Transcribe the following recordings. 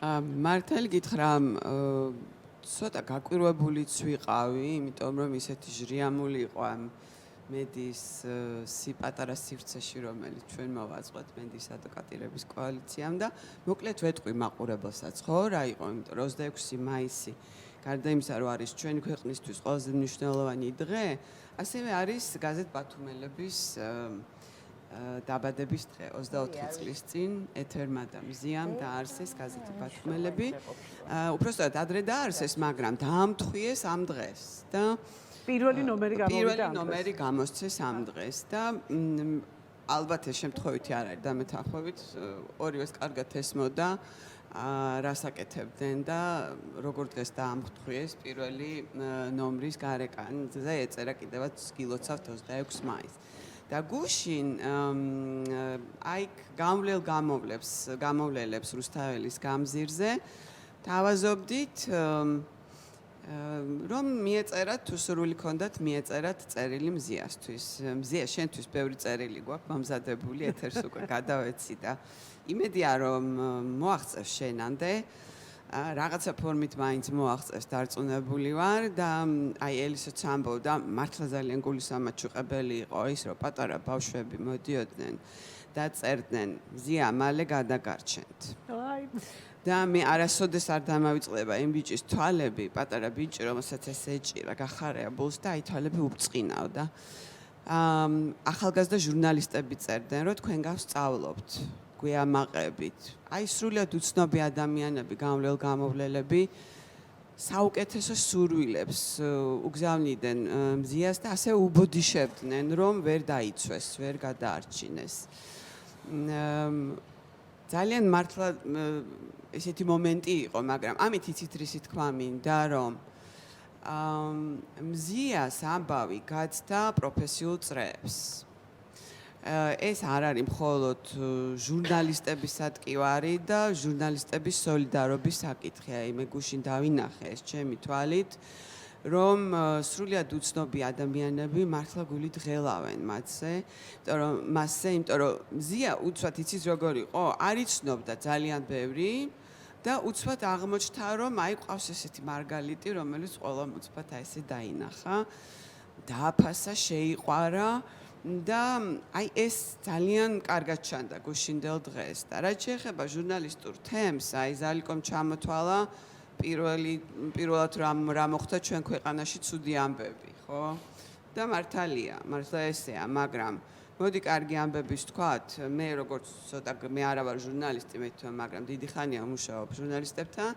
მართალი გითხრა, ცოტა გაკვირვებულიც ვიყავი, იმიტომ რომ ისეთი ჟრიამული იყო ამ მედიის პატარა სივრცეში, რომელიც ჩვენ მოვაწყვეთ მედიის ადვოკატირების კოალიციამ და მოკლედ ვეტყვი მაყურებელსაც, ხო, რა იყო, იმიტომ რომ 26 მაისი გარდა იმისა, რომ არის ჩვენი ქვეყნისთვის ყველაზე მნიშვნელოვანი დღე, ასევე არის გაზეთ ბათუმელების დაბადების დღე 24 წლის წინ ეთერმა და მზიამ დაარსეს გაზეთი ბათუმელები. უпростоად ადრე დაარსეს, მაგრამ დაამთხვიეს ამ დღეს და პირველი ნომერი გამოსცეს ამ დღეს და ალბათ ეს შემთხვევითი არ არის დამეთანხმებით, ორივეს კარგად ესმოდა რას აკეთებდნენ და როგორ დღეს დაამთხვიეს პირველი ნომრის გარეკანზე ეწერა კიდევაც გილოცავთ 26 მაისს. და გუშინ აი გამოვლელებს რუსთაველის გამზირზე თავაზობდით რომ მიეწერათ თუ სურვილი ქონდათ მიეწერათ წერილი მზიასთვის. მზია შენთვის ბევრი წერილი გვაქვს მომზადებული ეთერს უკვე გადავეცი და იმედია რომ მოაღწევს შენამდე რაღაცა ფორმით მაინც მოაღწევს დარწმუნებული ვარ და აი ელისოც ამბობდა მართლა ძალიან გულისამაჩუყებელი იყო ის რომ პატარა ბავშვები მოდიოდნენ და წერდნენ მზია მალე გადაგარჩენთ. და მე არასოდეს არ დამავიწყდება იმ ბიჭის თვალები, პატარა ბიჭი რომელსაც ეს ეჭირა, გახარია ბულს და აი თვალები უბწყინავ და ახალგაზრდა ჟურნალისტები წერდნენ რომ თქვენ გავსწავლობთ გვიამაყებით. აი სრულად უცნობი ადამიანები, გამოვლელები საუკეთესო სურვილებს უგზავნიდნენ მზიას და ასე უბოდიშებდნენ რომ ვერ დაიცვეს, ვერ გადაარჩინეს. ძალიან მართლა ესეთი მომენტი იყო, მაგრამ ამით იცით რისი თქვა მინდა რომ მზიას ამბავი გაცდა პროფესიულ წრეებს. ეს არ არის მხოლოდ ჟურნალისტების სატკივარი და ჟურნალისტების სოლიდარობის საკითხი. აი მე გუშინ დავინახე ეს ჩემი თვალით, რომ სრულად უცნობი ადამიანები მართლა გულით ღელავენ მასზე, იმიტომ რომ მზია უცბად იცით როგორ იყო, არ იცნობდა ძალიან ბევრი და უცბად აღმოჩნდა რომ აი ყავს ესეთი მარგალიტი, რომელიც ყველა უცბად აი ესე დაინახა, დააფასა, შეიყვარა და აი ეს ძალიან კარგად ჩანდა გუშინდელ დღეს და რაც შეეხება ჟურნალისტურ თემს, აი ზალიკომ ჩამოთვალა პირველად რა მოხდა ჩვენ ქვეყანაში ცუდი ამბები, ხო? და მართალია, მართლა ესეა, მაგრამ მოდი კარგი ამბების ვთქვათ, მე როგორც ცოტა მე არა ვარ ჟურნალისტი, მაგრამ დიდი ხანია ვმუშაობ ჟურნალისტებთან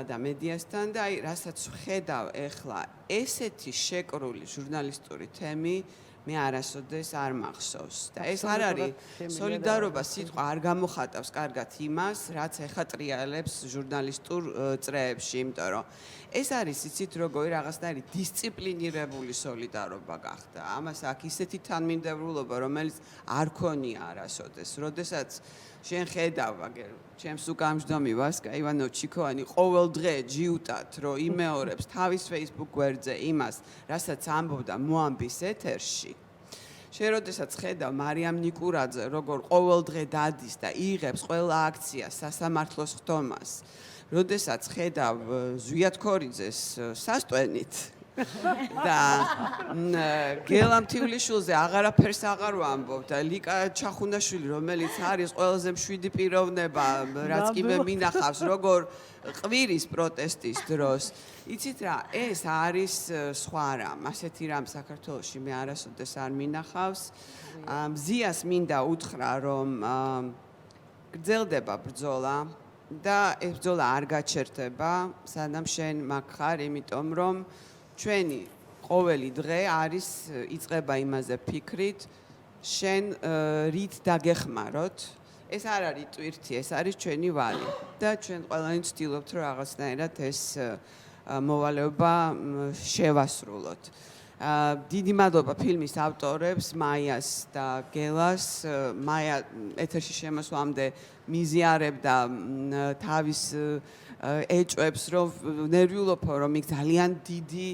და მედიასთან და აი რასაც ვხედავ ეხლა ესეთი შეკრული ჟურნალისტური თემი მე არასოდეს არ მახსოვს და ეს არ არის სოლიდარობა სიტყვა არ გამოხატავს კარგად იმას, რაც ეხატრიალებს ჟურნალისტურ წრეებში, იმიტომ რომ ეს არის იცით როგორი რაღაცნაირი დისციპლინირებული სოლიდარობა გახდა. ამას აქვს ისეთი თანმიმდევრულობა, რომელიც არ ქონია არასოდეს. როდესაც შენ ხედავ, ჩემს უკამჯდომი ვასკა ივანო ჩიქოვანი ყოველ დღე ჯიუტად რომ იმეორებს თავის Facebook გვერდზე იმას, რასაც ამბობდა მოამბის ეთერში. შენ როდესაც ხედავ მარიამ ნიკურაძე როგორ ყოველ დღე დადის და იღებს ყველა აქციას სასამართლოს ხდომას, როდესაც ხედავ ზვიად ქორიძეს სასტვენით და გელამთივლიშვილზე აღარაფერს აღარ ვამბობ და ლიკა ჩახუნაშვილი რომელიც არის ყველაზე მშვიდი პიროვნება რაც კი მე მინახავს როგორ ყვირის პროტესტის დროს იცით რა ეს არის სხვა რამ ასეთი რამ საქართველოში მე არასოდეს არ მინახავს მზიას მინდა უთხრა რომ გრძელდება ბრძოლა და ეს ბრძოლა არ გაჩერდება სანამ შენ მაგ ხარ იმიტომ რომ ჩვენი ყოველი დღე არის იწყება იმაზე ფიქრით შენ რით დაგეხმაროთ ეს არ არის ტვირთი ეს არის ჩვენი ვალი და ჩვენ ყველანი ვცდილობთ რომ რაღაცნაირად ეს მოვალეობა შევასრულოთ დიდი მადლობა ფილმის ავტორებს მაიას და გელას. მაია ეთერში შემოსვლამდე მიზიარებდა თავის ეჭვებს, რომ ნერვიულობო, რომ იქ ძალიან დიდი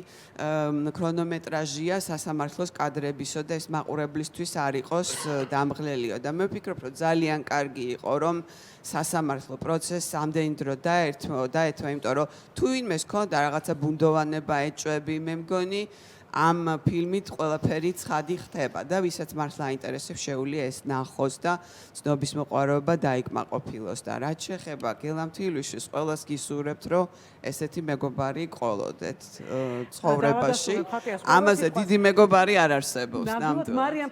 ქრონომეტრაჟია სასამართლოს კადრებისო და ეს მაყურებლისთვის არ იყოს დამღლელიო და მე ვფიქრობ, რომ ძალიან კარგი იყო, რომ სასამართლო პროცესს ამდენი დრო დაეთმო, იმიტომ რომ თუ ვინმეს ჰქონდა რაღაცა ბუნდოვანება, ეჭვები, მე მგონი ამ ფილმით ყველაფერი ცხადი ხდება და ვისაც მართლა აინტერესებს შეუძლია ეს ნახოს და ცნობის მოყვარეობა დაიკმაყოფილოს და რაც შეეხება გელამთილიშვილს ყველას გისურვებთ რომ ესეთი მეგობარი ყოლოდეთ ცხოვრებაში ამაზე დიდი მეგობარი არ არსებობს ნამდვილად